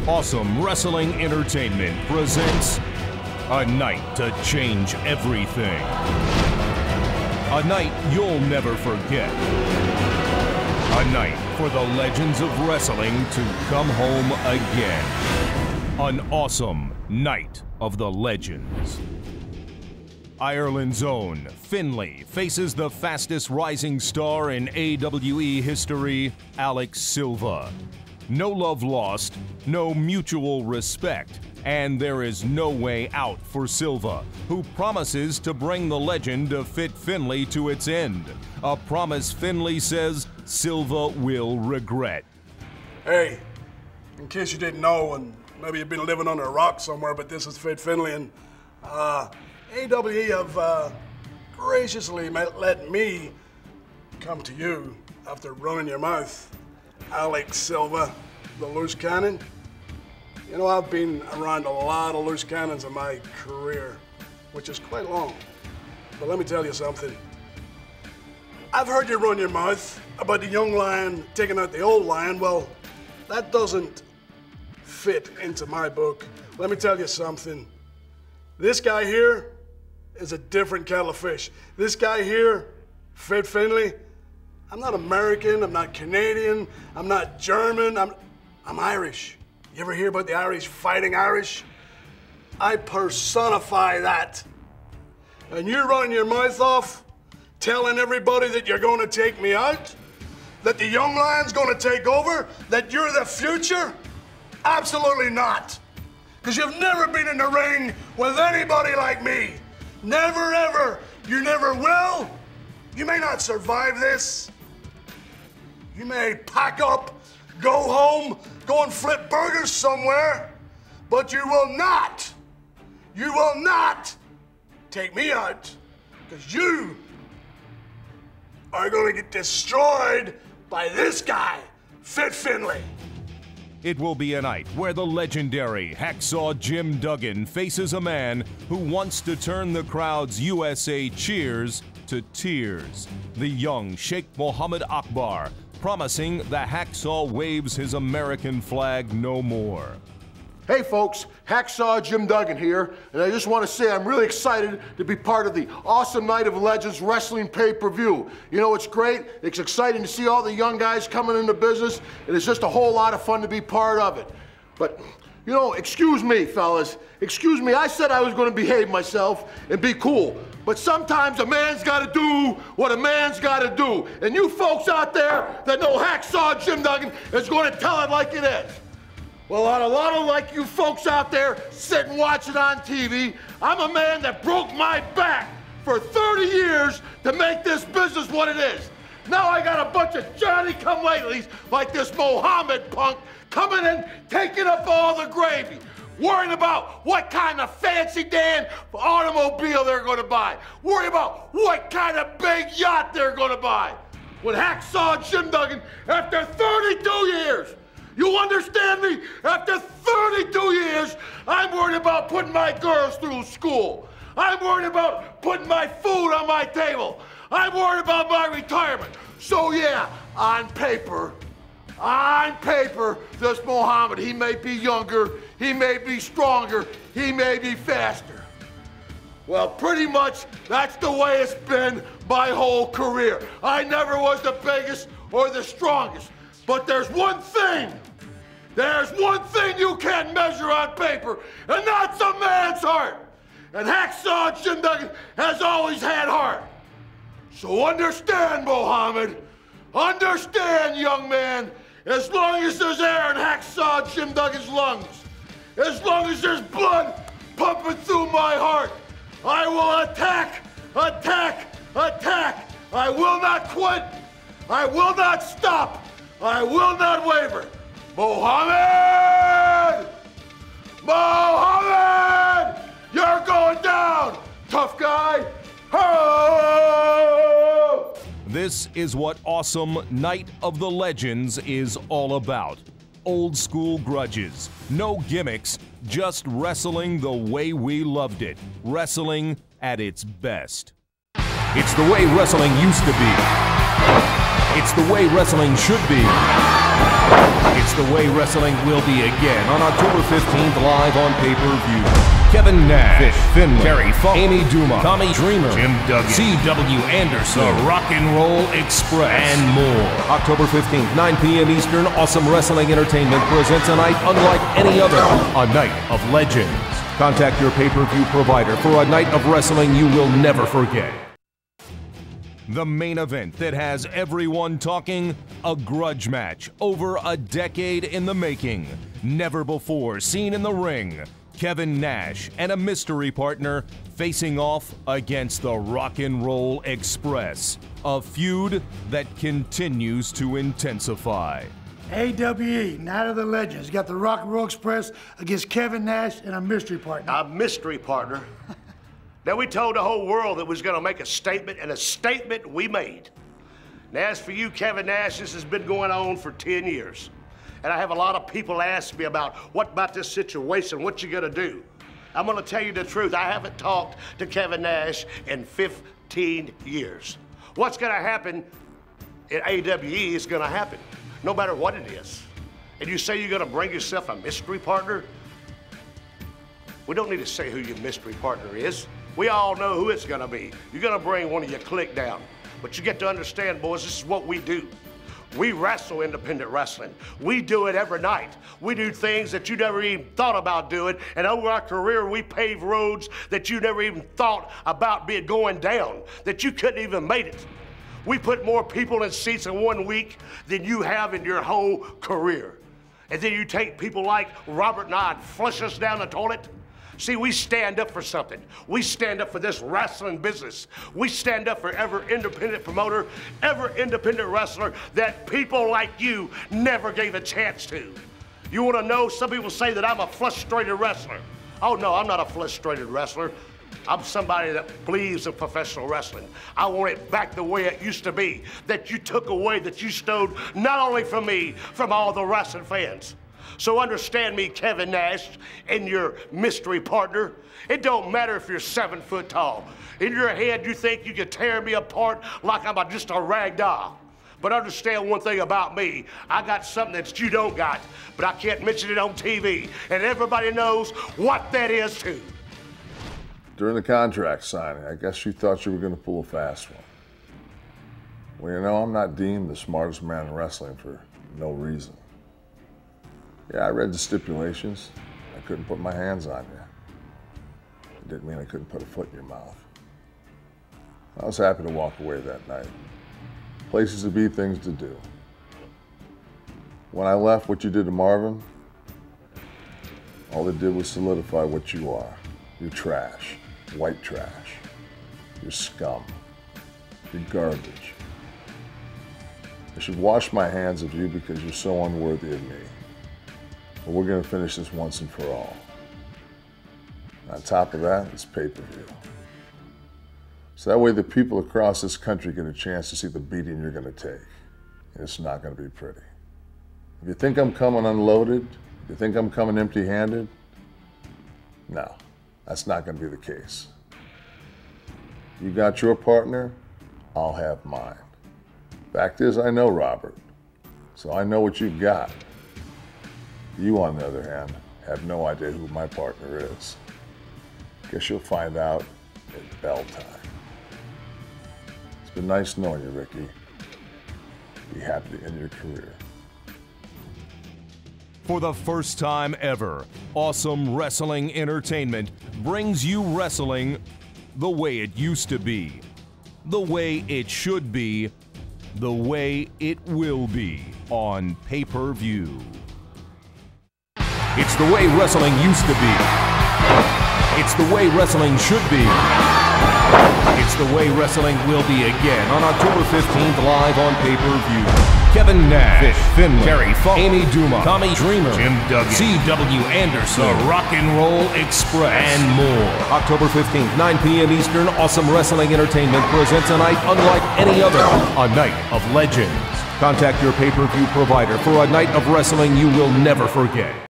Awesome Wrestling Entertainment presents a night to change everything. A night you'll never forget. A night for the legends of wrestling to come home again. An awesome Night of the Legends. Ireland's own Finlay faces the fastest rising star in AWE history, Alex Silva. No love lost, no mutual respect, and there is no way out for Silva, who promises to bring the legend to fit Finlay to its end. A promise Finlay says Silva will regret. Hey, in case you didn't know, and maybe you've been living under a rock somewhere, but this is Fit Finlay, and AWE have graciously let me come to you after running your mouth. Alex Silva, the loose cannon. You know, I've been around a lot of loose cannons in my career, which is quite long. But let me tell you something. I've heard you run your mouth about the young lion taking out the old lion. Well, that doesn't fit into my book. Let me tell you something. This guy here is a different kettle of fish. This guy here, Fit Finlay, I'm not American, I'm not Canadian, I'm not German, I'm Irish. You ever hear about the Irish fighting Irish? I personify that. And you're running your mouth off, telling everybody that you're going to take me out, that the young lion's going to take over, that you're the future? Absolutely not. Because you've never been in the ring with anybody like me. Never, ever. You never will. You may not survive this. You may pack up, go home, go and flip burgers somewhere, but you will not take me out, because you are going to get destroyed by this guy, Fit Finlay. It will be a night where the legendary Hacksaw Jim Duggan faces a man who wants to turn the crowd's USA cheers to tears. The young Sheikh Mohammed Akbar, promising the Hacksaw waves his American flag no more. Hey folks, Hacksaw Jim Duggan here, and I just want to say I'm really excited to be part of the awesome Night of Legends Wrestling pay-per-view. You know, it's great, it's exciting to see all the young guys coming into business, and it's just a whole lot of fun to be part of it. But, you know, excuse me, fellas, excuse me, I said I was going to behave myself and be cool. But sometimes a man's got to do what a man's got to do. And you folks out there that know Hacksaw Jim Duggan is going to tell it like it is. Well, on a lot of like you folks out there sitting watching on TV, I'm a man that broke my back for 30 years to make this business what it is. Now I got a bunch of Johnny-come-latelys like this Mohammed punk coming in, taking up all the gravy, worrying about what kind of fancy damn automobile they're going to buy, worrying about what kind of big yacht they're going to buy. When Hacksaw Jim Duggan, after 32 years, you understand me? After 32 years, I'm worried about putting my girls through school. I'm worried about putting my food on my table. I'm worried about my retirement. So yeah, on paper, this Mohammed, he may be younger, he may be stronger, he may be faster. Well, pretty much that's the way it's been my whole career. I never was the biggest or the strongest. But there's one thing you can't measure on paper, and that's a man's heart. And Hacksaw Jim Duggan has always had heart. So understand, Mohammed, understand, young man, as long as there's air in Hacksaw Jim Duggan's lungs, as long as there's blood pumping through my heart, I will attack, attack, attack. I will not quit. I will not stop. I will not waver. Mohammed! Mohammed! You're going down, tough guy. Ho! This is what awesome Night of the Legends is all about. Old school grudges, no gimmicks, just wrestling the way we loved it. Wrestling at its best. It's the way wrestling used to be. It's the way wrestling should be. It's the way wrestling will be again on October 15th, live on pay-per-view. Kevin Nash, Finley, Terry Funk, Amy Duma, Tommy Dreamer, Jim Duggan, C.W. Anderson, The Rock and Roll Express, and more. October 15th, 9 p.m. Eastern, Awesome Wrestling Entertainment presents a night unlike any other, a night of legends. Contact your pay-per-view provider for a night of wrestling you will never forget. The main event that has everyone talking, a grudge match over a decade in the making. Never before seen in the ring. Kevin Nash and a mystery partner facing off against the Rock and Roll Express. A feud that continues to intensify. AWE, Night of the Legends, got the Rock and Roll Express against Kevin Nash and a mystery partner. A mystery partner? Now, we told the whole world that we was going to make a statement, and a statement we made. Now, as for you, Kevin Nash, this has been going on for 10 years. And I have a lot of people ask me about what about this situation, what you gonna do? I'm gonna tell you the truth. I haven't talked to Kevin Nash in 15 years. What's gonna happen in AWE is gonna happen, no matter what it is. And you say you're gonna bring yourself a mystery partner? We don't need to say who your mystery partner is. We all know who it's gonna be. You're gonna bring one of your clique down. But you get to understand, boys, this is what we do. We wrestle independent wrestling. We do it every night. We do things that you never even thought about doing, and over our career, we pave roads that you never even thought about going down, that you couldn't even made it. We put more people in seats in 1 week than you have in your whole career. And then you take people like Robert and I and flush us down the toilet. See, we stand up for something. We stand up for this wrestling business. We stand up for every independent promoter, every independent wrestler that people like you never gave a chance to. You want to know, some people say that I'm a frustrated wrestler. Oh no, I'm not a frustrated wrestler. I'm somebody that believes in professional wrestling. I want it back the way it used to be, that you took away, that you stole not only from me, from all the wrestling fans. So understand me, Kevin Nash, and your mystery partner. It don't matter if you're 7 foot tall. In your head, you think you can tear me apart like I'm just a rag doll. But understand one thing about me. I got something that you don't got, but I can't mention it on TV. And everybody knows what that is too. During the contract signing, I guess you thought you were going to pull a fast one. Well, you know, I'm not deemed the smartest man in wrestling for no reason. Yeah, I read the stipulations. I couldn't put my hands on you. It didn't mean I couldn't put a foot in your mouth. I was happy to walk away that night. Places to be, things to do. When I left, what you did to Marvin, all it did was solidify what you are. You're trash, white trash. You're scum. You're garbage. I should wash my hands of you because you're so unworthy of me. But we're going to finish this once and for all. On top of that, it's pay-per-view. So that way the people across this country get a chance to see the beating you're going to take. And it's not going to be pretty. If you think I'm coming unloaded, if you think I'm coming empty-handed, no, that's not going to be the case. You got your partner, I'll have mine. Fact is, I know Robert, so I know what you've got. You, on the other hand, have no idea who my partner is. Guess you'll find out at bell time. It's been nice knowing you, Ricky. Be happy to end your career. For the first time ever, Awesome Wrestling Entertainment brings you wrestling the way it used to be, the way it should be, the way it will be on pay-per-view. It's the way wrestling used to be. It's the way wrestling should be. It's the way wrestling will be again on October 15th, live on pay-per-view. Kevin Nash, Finley, Terry Funk, Amy Duma, Tommy Dreamer, Jim Duggan, C.W. Anderson, The Rock and Roll Express, and more. October 15th, 9 p.m. Eastern, Awesome Wrestling Entertainment presents a night unlike any other, a night of legends. Contact your pay-per-view provider for a night of wrestling you will never forget.